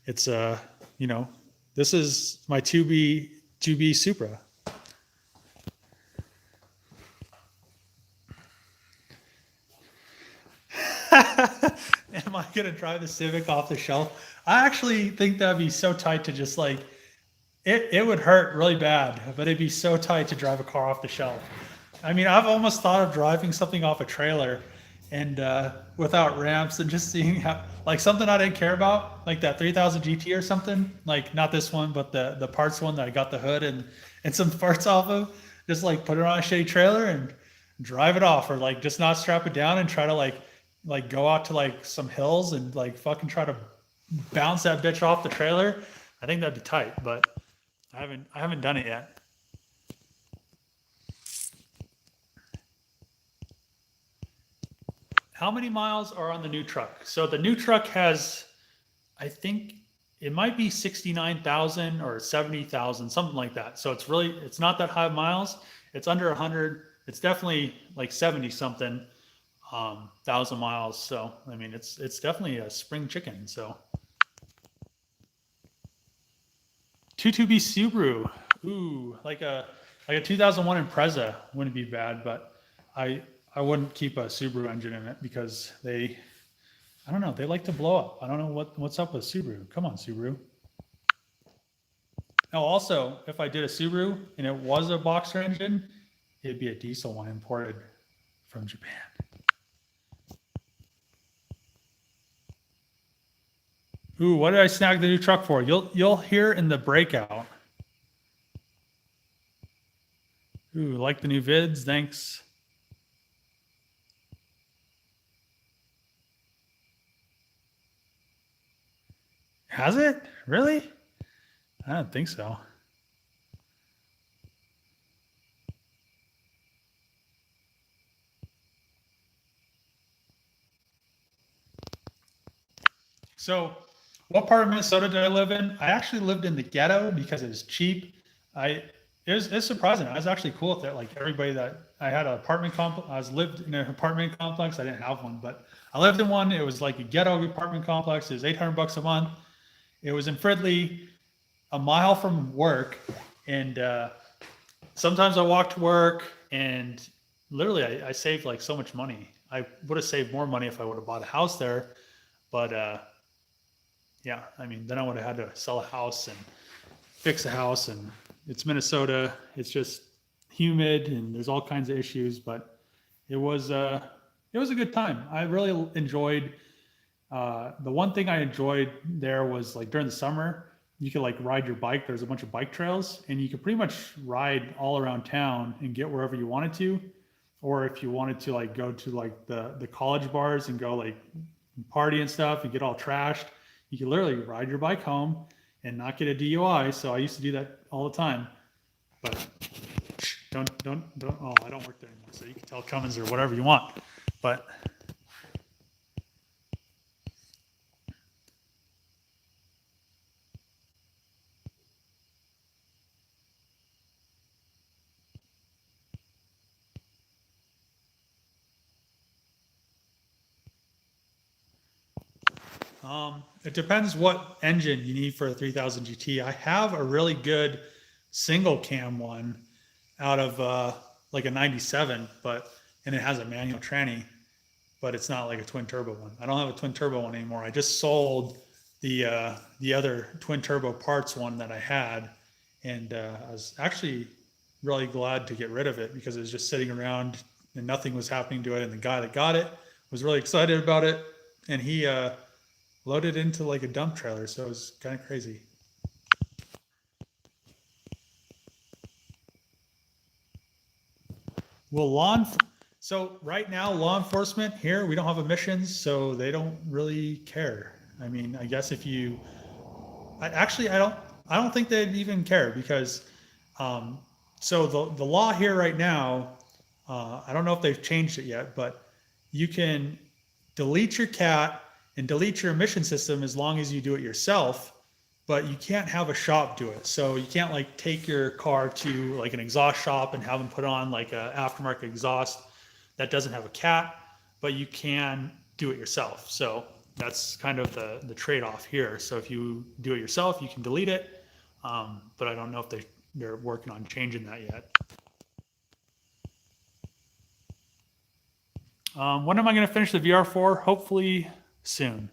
it's this is my 2B Supra. Am I gonna drive the Civic off the shelf? I actually think that'd be so tight to just like it would hurt really bad, but it'd be so tight to drive a car off the shelf. I mean, I've almost thought of driving something off a trailer and without ramps and just seeing how, like something I didn't care about, like that 3000 GT or something, like not this one, but the parts one that I got the hood and some parts off of, just like put it on a shitty trailer and drive it off, or like just not strap it down and try to like go out to like some hills and like fucking try to bounce that bitch off the trailer. I think that'd be tight, but I haven't done it yet. How many miles are on the new truck? So the new truck has I think it might be 69,000 or 70,000, something like that. So it's not that high of miles. It's under 100. It's definitely like 70 something thousand miles. So I mean, it's definitely a spring chicken. So 2B Subaru, ooh, like a 2001 Impreza wouldn't be bad, but I I wouldn't keep a Subaru engine in it because I don't know, they like to blow up. I don't know what's up with Subaru. Come on, Subaru. Oh, also, if I did a Subaru and it was a boxer engine, it'd be a diesel one imported from Japan. Ooh, what did I snag the new truck for? You'll hear in the breakout. Ooh, like the new vids, thanks. Has it? Really? I don't think so. So, what part of Minnesota did I live in? I actually lived in the ghetto because it was cheap. I it was surprising. I was actually cool with it. Like everybody that I had an apartment complex. I was lived in an apartment complex. I didn't have one, but I lived in one. It was like a ghetto apartment complex. It was 800 bucks a month. It was in Fridley, a mile from work, and sometimes I walked to work, and literally I saved like so much money. I would have saved more money if I would have bought a house there, but yeah, I mean, then I would have had to sell a house and fix a house, and it's Minnesota. It's just humid, and there's all kinds of issues. But it was uh, it was a good time. I really enjoyed. The one thing I enjoyed there was like during the summer, you could like ride your bike. There's a bunch of bike trails, and you could pretty much ride all around town and get wherever you wanted to. Or if you wanted to like go to like the college bars and go like party and stuff and get all trashed, you could literally ride your bike home and not get a DUI. So I used to do that all the time. But don't. Oh, I don't work there anymore, so you can tell Cummins or whatever you want. But it depends what engine you need for a 3000 GT. I have a really good single cam one out of like a 97, but and it has a manual tranny, but it's not like a twin turbo one. I don't have a twin turbo one anymore. I just sold the other twin turbo parts one that I had, and I was actually really glad to get rid of it because it was just sitting around and nothing was happening to it. And the guy that got it was really excited about it, and he loaded into like a dump trailer. So it was kind of crazy. Well, so right now, law enforcement here, we don't have emissions, so they don't really care. I mean, I guess if you, actually, I don't think they'd even care because, um, so the law here right now, I don't know if they've changed it yet, but you can delete your cat and delete your emission system as long as you do it yourself, but you can't have a shop do it. So you can't like take your car to like an exhaust shop and have them put on like a aftermarket exhaust that doesn't have a cat, but you can do it yourself. So that's kind of the trade-off here. So if you do it yourself, you can delete it, but I don't know if they're working on changing that yet. When am I going to finish the VR4? Hopefully soon.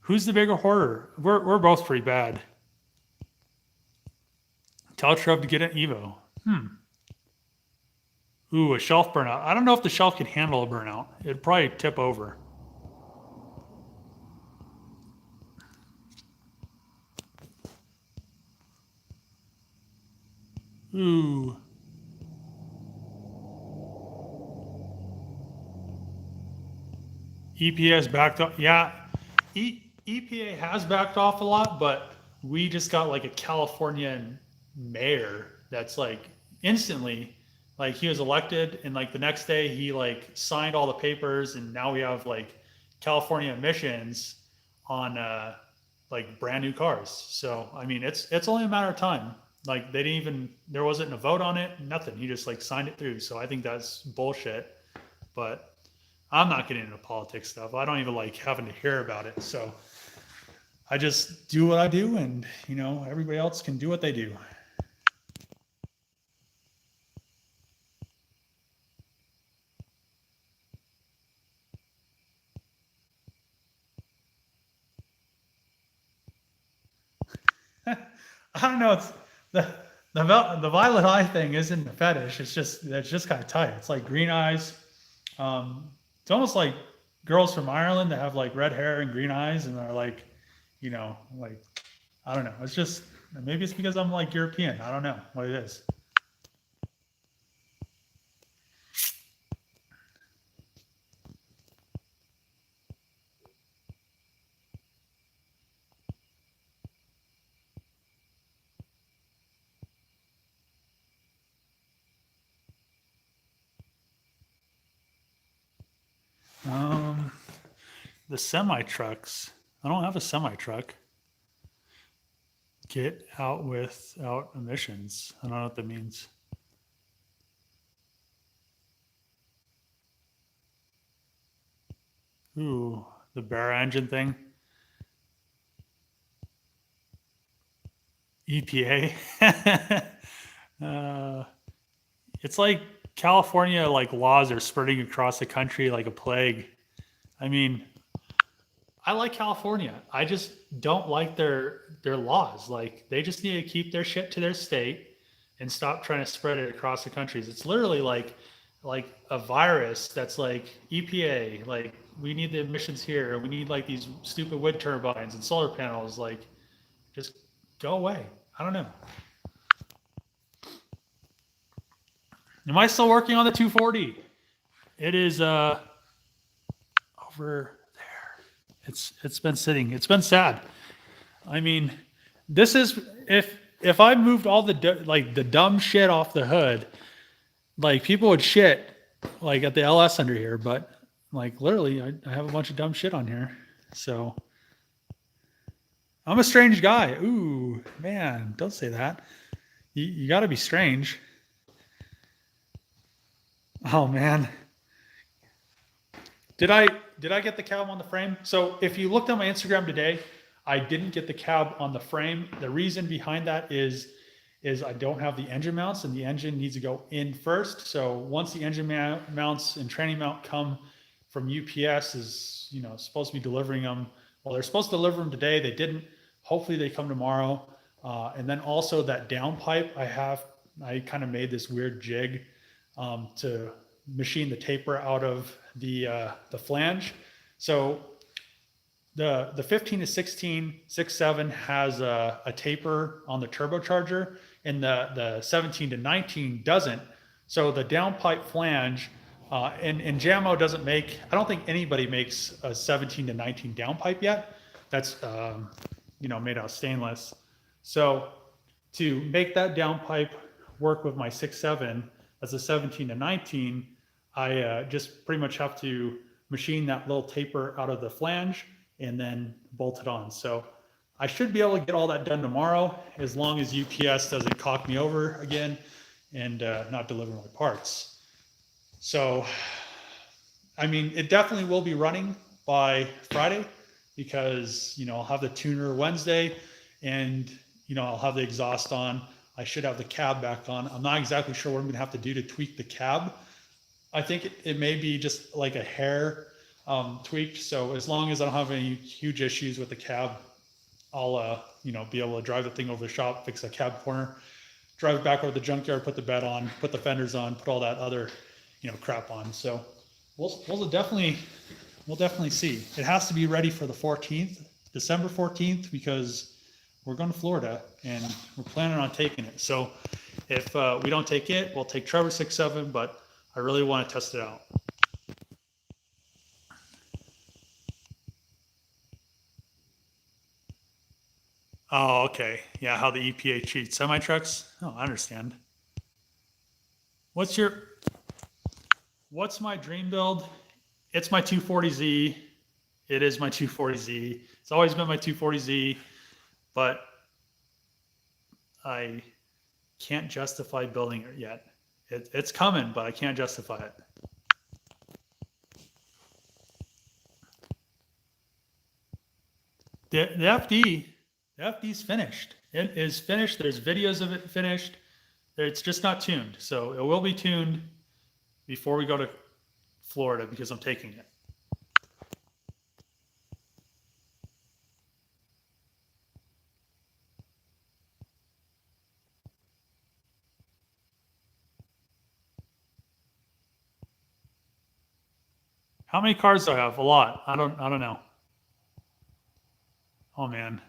Who's the bigger hoarder? We're both pretty bad. Tell Trev to get an Evo. Ooh, a shelf burnout. I don't know if the shelf can handle a burnout. It'd probably tip over. Ooh. EPA has backed up. Yeah, EPA has backed off a lot, but we just got like a Californian mayor that's like instantly, like he was elected, and like the next day he like signed all the papers, and now we have like California emissions on like brand new cars. So I mean, it's only a matter of time. Like they didn't even there wasn't a vote on it, nothing. He just like signed it through. So I think that's bullshit. But I'm not getting into politics stuff. I don't even like having to hear about it. So I just do what I do, and everybody else can do what they do. I don't know. It's the violet eye thing isn't a fetish. It's just kind of tight. It's like green eyes. It's almost like girls from Ireland that have like red hair and green eyes, and they're like, like I don't know. It's just maybe it's because I'm like European. I don't know what it is. Um, the semi trucks. I don't have a semi truck. Get out without emissions. I don't know what that means. Ooh, the Bear engine thing. EPA. uh, it's like California like laws are spreading across the country like a plague. I mean, I like California. I just don't like their laws. Like they just need to keep their shit to their state and stop trying to spread it across the countries. It's literally like a virus that's like EPA. Like we need the emissions here. We need like these stupid wind turbines and solar panels. Like just go away. I don't know. Am I still working on the 240? It is over there. It's been sitting. It's been sad. I mean, this is if I moved all like the dumb shit off the hood, like people would shit like at the LS under here, but like literally I have a bunch of dumb shit on here. So I'm a strange guy. Ooh, man, don't say that. You got to be strange. Oh man, did I did I get the cab on the frame? So if you looked at my Instagram today, I didn't get the cab on the frame. The reason behind that is I don't have the engine mounts, and the engine needs to go in first. So once the engine mounts and training mount come from UPS, is supposed to be delivering them. Well, they're supposed to deliver them today. They didn't. Hopefully they come tomorrow. And then also that downpipe, I kind of made this weird jig to machine the taper out of the flange. So the 15 to 16 6.7 has a taper on the turbocharger, and the 17 to 19 doesn't. So the downpipe flange, and JAMO doesn't make, I don't think anybody makes a 17 to 19 downpipe yet. That's made out of stainless. So to make that downpipe work with my 6.7 as a 17 to 19, I just pretty much have to machine that little taper out of the flange and then bolt it on. So I should be able to get all that done tomorrow, as long as UPS doesn't cock me over again and not deliver my parts. So, I mean, it definitely will be running by Friday, because I'll have the tuner Wednesday, and I'll have the exhaust on. I should have the cab back on. I'm not exactly sure what I'm gonna have to do to tweak the cab. I think it may be just like a hair tweaked. So as long as I don't have any huge issues with the cab, I'll be able to drive the thing over the shop, fix the cab corner, drive it back over to the junkyard, put the bed on, put the fenders on, put all that other crap on. So we'll definitely see. It has to be ready for the 14th, December 14th, because we're going to Florida and we're planning on taking it. So if we don't take it, we'll take Trevor's 6.7, but I really want to test it out. Oh, okay. Yeah, how the EPA treats semi trucks. Oh, I understand. What's your what's my dream build? It's my 240Z. It is my 240Z. It's always been my 240Z, but I can't justify building it yet. It's coming, but I can't justify it. The FD's finished. It is finished. There's videos of it finished. It's just not tuned. So it will be tuned before we go to Florida because I'm taking it. How many cars do I have? A lot. I don't know. Oh man.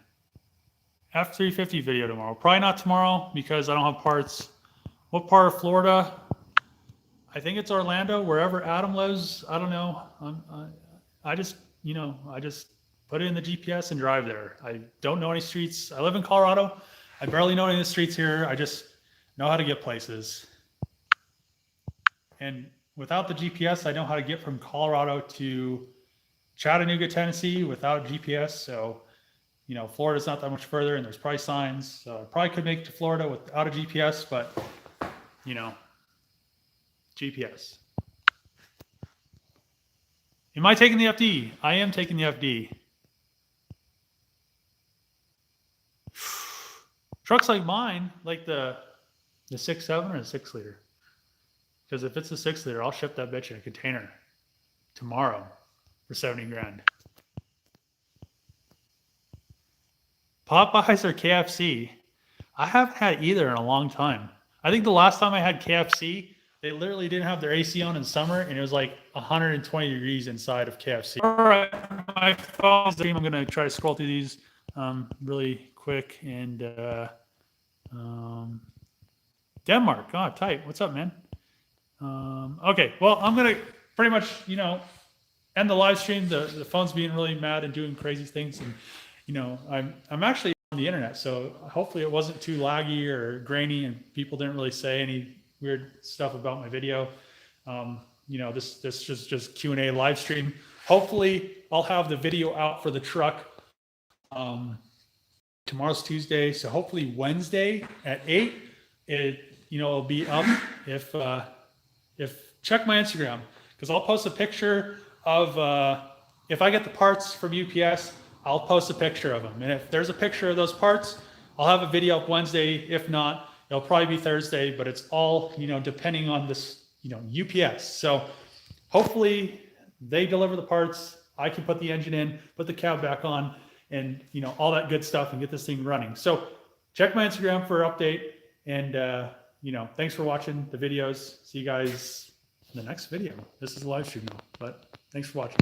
F350 video tomorrow. Probably not tomorrow because I don't have parts. What part of Florida? I think it's Orlando, wherever Adam lives. I don't know. I just put it in the GPS and drive there. I don't know any streets. I live in Colorado. I barely know any of the streets here. I just know how to get places. And without the GPS, I know how to get from Colorado to Chattanooga, Tennessee without GPS. So, Florida's not that much further and there's probably signs. So I probably could make it to Florida without a GPS, but, GPS. Am I taking the FD? I am taking the FD. Trucks like mine, like the 6.7 or the 6 liter. Because if it's a 6 liter, I'll ship that bitch in a container tomorrow for 70 grand. Popeyes or KFC? I haven't had either in a long time. I think the last time I had KFC, they literally didn't have their AC on in summer, and it was like 120 degrees inside of KFC. All right, my phone stream. I'm gonna try to scroll through these really quick. And Denmark, oh, tight. What's up, man? Okay, well, I'm gonna pretty much, end the live stream. The phone's being really mad and doing crazy things, and I'm actually on the internet, so hopefully it wasn't too laggy or grainy, and people didn't really say any weird stuff about my video. This is just Q&A live stream. Hopefully I'll have the video out for the truck. Tomorrow's Tuesday, so hopefully Wednesday at 8 it'll be up. If check my Instagram, because I'll post a picture of if I get the parts from UPS, I'll post a picture of them, and if there's a picture of those parts, I'll have a video up Wednesday. If not, it'll probably be Thursday, but it's all, depending on this, UPS. So hopefully they deliver the parts. I can put the engine in, put the cab back on, and, all that good stuff, and get this thing running. So check my Instagram for an update. And, thanks for watching the videos. See you guys in the next video. This is a live stream now, but thanks for watching.